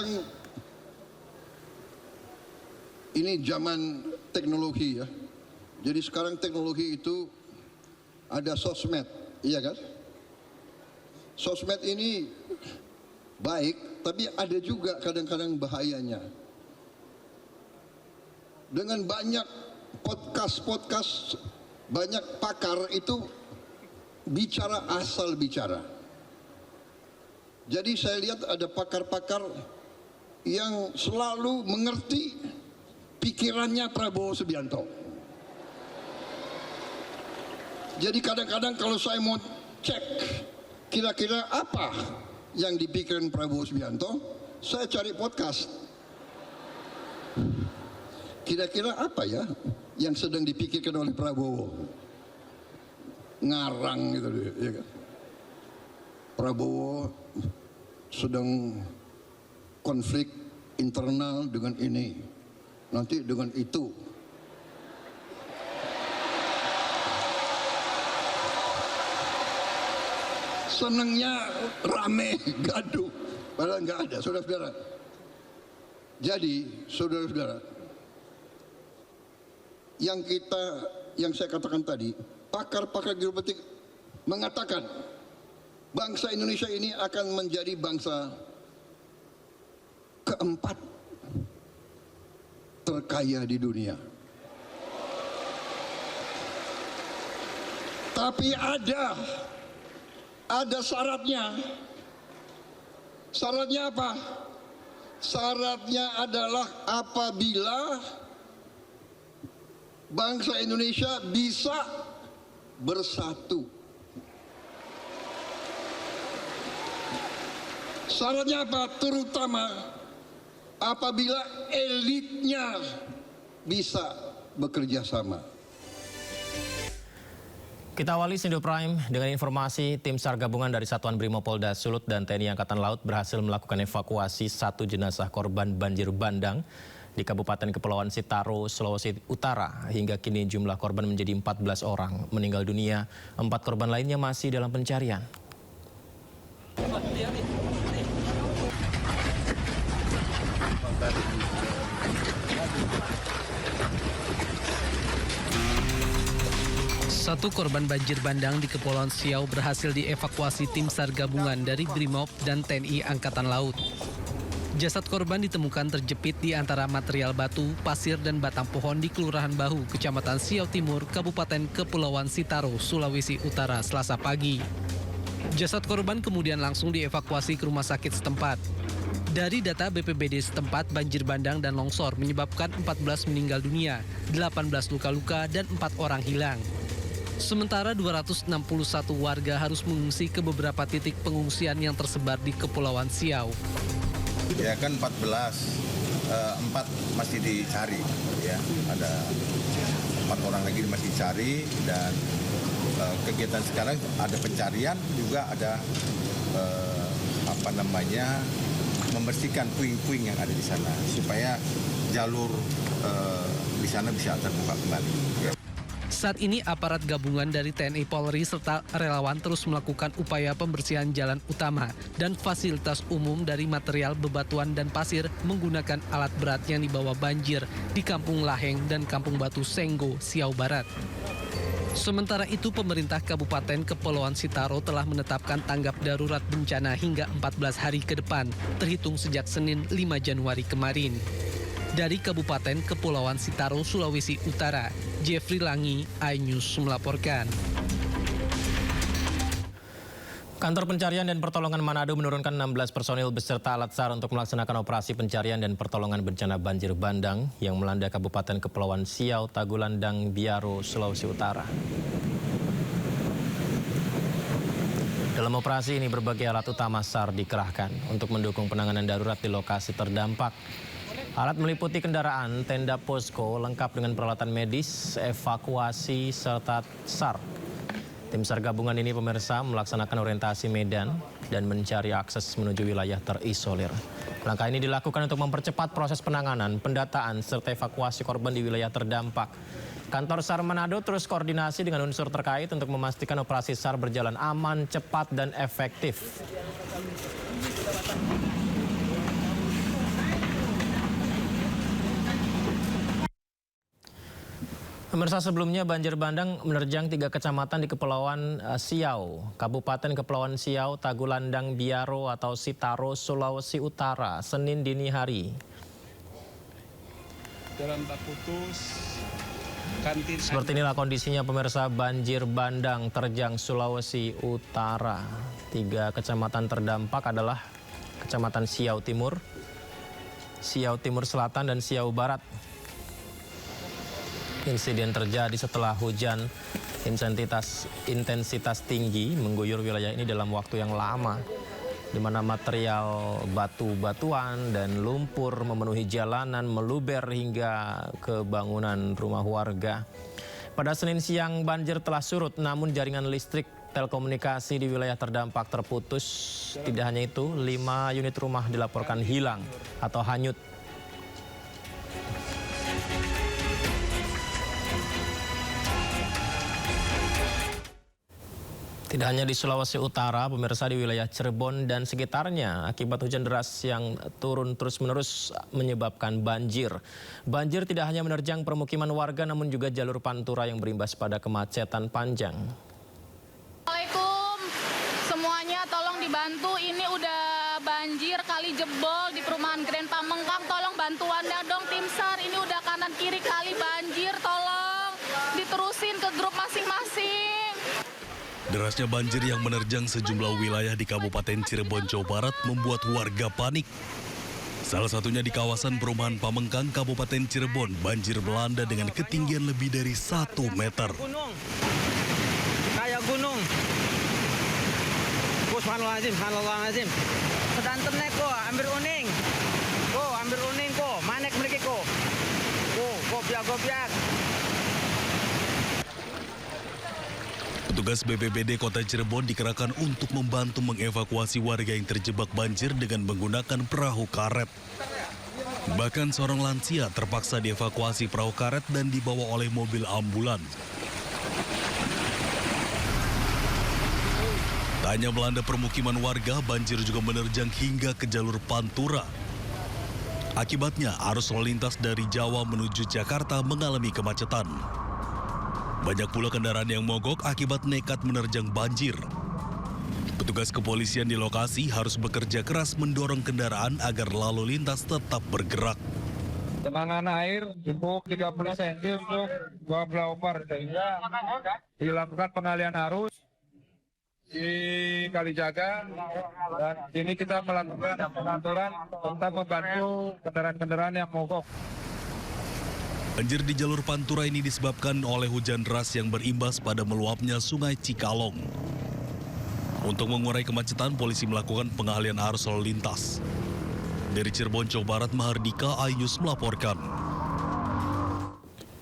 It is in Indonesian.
sekarang ini zaman teknologi ya. Jadi sekarang teknologi itu ada sosmed, iya kan? Sosmed ini baik, tapi ada juga kadang-kadang bahayanya. Dengan banyak podcast, banyak pakar itu bicara asal bicara. Jadi saya lihat ada pakar-pakar yang selalu mengerti pikirannya Prabowo Subianto. Jadi kadang-kadang kalau saya mau cek kira-kira apa yang dipikirkan Prabowo Subianto, saya cari podcast. Kira-kira apa ya yang sedang dipikirkan oleh Prabowo? Ngarang gitu ya kan. Prabowo sedang konflik internal dengan ini, nanti dengan itu. Senangnya rame, gaduh, padahal nggak ada, saudara-saudara. Jadi, saudara-saudara, yang saya katakan tadi, pakar-pakar geopolitik mengatakan bangsa Indonesia ini akan menjadi bangsa keempat terkaya di dunia. Tapi ada syaratnya. Syaratnya apa? Syaratnya adalah apabila bangsa Indonesia bisa bersatu. Syaratnya apa? Terutama apabila elitnya bisa bekerja sama. Kita awali Sindo Prime dengan informasi tim SAR gabungan dari Satuan Brimopolda Sulut dan TNI Angkatan Laut berhasil melakukan evakuasi 1 jenazah korban banjir bandang di Kabupaten Kepulauan Sitaro, Sulawesi Utara. Hingga kini jumlah korban menjadi 14 orang meninggal dunia, 4 korban lainnya masih dalam pencarian. Satu korban banjir bandang di Kepulauan Siau berhasil dievakuasi tim SAR gabungan dari Brimob dan TNI Angkatan Laut. Jasad korban ditemukan terjepit di antara material batu, pasir, dan batang pohon di Kelurahan Bahu, Kecamatan Siau Timur, Kabupaten Kepulauan Sitaro, Sulawesi Utara, Selasa pagi. Jasad korban kemudian langsung dievakuasi ke rumah sakit setempat. Dari data BPBD setempat, banjir bandang dan longsor menyebabkan 14 meninggal dunia, 18 luka-luka, dan 4 orang hilang. Sementara 261 warga harus mengungsi ke beberapa titik pengungsian yang tersebar di Kepulauan Siau. Ya kan 14, 4 masih dicari, ya ada 4 orang lagi masih dicari dan kegiatan sekarang ada pencarian juga ada membersihkan puing-puing yang ada di sana supaya jalur di sana bisa terbuka kembali. Ya. Saat ini aparat gabungan dari TNI Polri serta relawan terus melakukan upaya pembersihan jalan utama dan fasilitas umum dari material bebatuan dan pasir menggunakan alat berat yang dibawa banjir di Kampung Laheng dan Kampung Batu Senggo, Siau Barat. Sementara itu, pemerintah Kabupaten Kepulauan Sitaro telah menetapkan tanggap darurat bencana hingga 14 hari ke depan, terhitung sejak Senin 5 Januari kemarin. Dari Kabupaten Kepulauan Sitaro, Sulawesi Utara, Jeffrey Langi, iNews melaporkan. Kantor Pencarian dan Pertolongan Manado menurunkan 16 personil beserta alat SAR untuk melaksanakan operasi pencarian dan pertolongan bencana banjir bandang yang melanda Kabupaten Kepulauan Siau, Tagulandang, Biaro, Sulawesi Utara. Dalam operasi ini berbagai alat utama SAR dikerahkan untuk mendukung penanganan darurat di lokasi terdampak. Alat meliputi kendaraan, tenda posko, lengkap dengan peralatan medis, evakuasi, serta SAR. Tim SAR gabungan ini pemirsa melaksanakan orientasi medan dan mencari akses menuju wilayah terisolir. Langkah ini dilakukan untuk mempercepat proses penanganan, pendataan, serta evakuasi korban di wilayah terdampak. Kantor SAR Manado terus koordinasi dengan unsur terkait untuk memastikan operasi SAR berjalan aman, cepat, dan efektif. Pemirsa, sebelumnya banjir bandang menerjang 3 kecamatan di Kepulauan Siau, Kabupaten Kepulauan Siau, Tagulandang, Biaro atau Sitaro, Sulawesi Utara, Senin dini hari. Jalan tak putus, kantin. Seperti inilah kondisinya pemirsa, banjir bandang terjang Sulawesi Utara. 3 kecamatan terdampak adalah Kecamatan Siau Timur, Siau Timur Selatan, dan Siau Barat. Insiden terjadi setelah hujan intensitas tinggi mengguyur wilayah ini dalam waktu yang lama, di mana material batu-batuan dan lumpur memenuhi jalanan, meluber hingga ke bangunan rumah warga. Pada Senin siang banjir telah surut, namun jaringan listrik telekomunikasi di wilayah terdampak terputus. Tidak hanya itu, 5 unit rumah dilaporkan hilang atau hanyut. Tidak hanya di Sulawesi Utara, pemirsa, di wilayah Cirebon dan sekitarnya akibat hujan deras yang turun terus-menerus menyebabkan banjir. Banjir tidak hanya menerjang permukiman warga, namun juga jalur pantura yang berimbas pada kemacetan panjang. Assalamualaikum semuanya, tolong dibantu, ini udah banjir kali jebol di perumahan Grand Pamengkang, tolong bantuannya dong tim SAR, ini udah kanan kiri kali banjir, tolong diterusin ke grup masing-masing. Derasnya banjir yang menerjang sejumlah wilayah di Kabupaten Cirebon, Jawa Barat membuat warga panik. Salah satunya di kawasan perumahan Pamengkang, Kabupaten Cirebon, banjir melanda dengan ketinggian lebih dari 1 meter. Kayak gunung. Subhanallahazim. Sedanten ko, ambil uning. Ko, manek mereka ko. Gobiak. Petugas BPBD Kota Cirebon dikerahkan untuk membantu mengevakuasi warga yang terjebak banjir dengan menggunakan perahu karet. Bahkan seorang lansia terpaksa dievakuasi perahu karet dan dibawa oleh mobil ambulan. Tak hanya melanda permukiman warga, banjir juga menerjang hingga ke jalur pantura. Akibatnya, arus lalu lintas dari Jawa menuju Jakarta mengalami kemacetan. Banyak pula kendaraan yang mogok akibat nekat menerjang banjir. Petugas kepolisian di lokasi harus bekerja keras mendorong kendaraan agar lalu lintas tetap bergerak. Genangan air cukup 30 cm untuk 2 blower, sehingga dilakukan pengalian arus di Kalijaga, dan ini kita melakukan pengaturan tentang membantu kendaraan-kendaraan yang mogok. Banjir di jalur pantura ini disebabkan oleh hujan deras yang berimbas pada meluapnya Sungai Cikalong. Untuk mengurai kemacetan, polisi melakukan pengalian arus lalu lintas. Dari Cirebon, Jawa Barat, Mahardika, iNews melaporkan.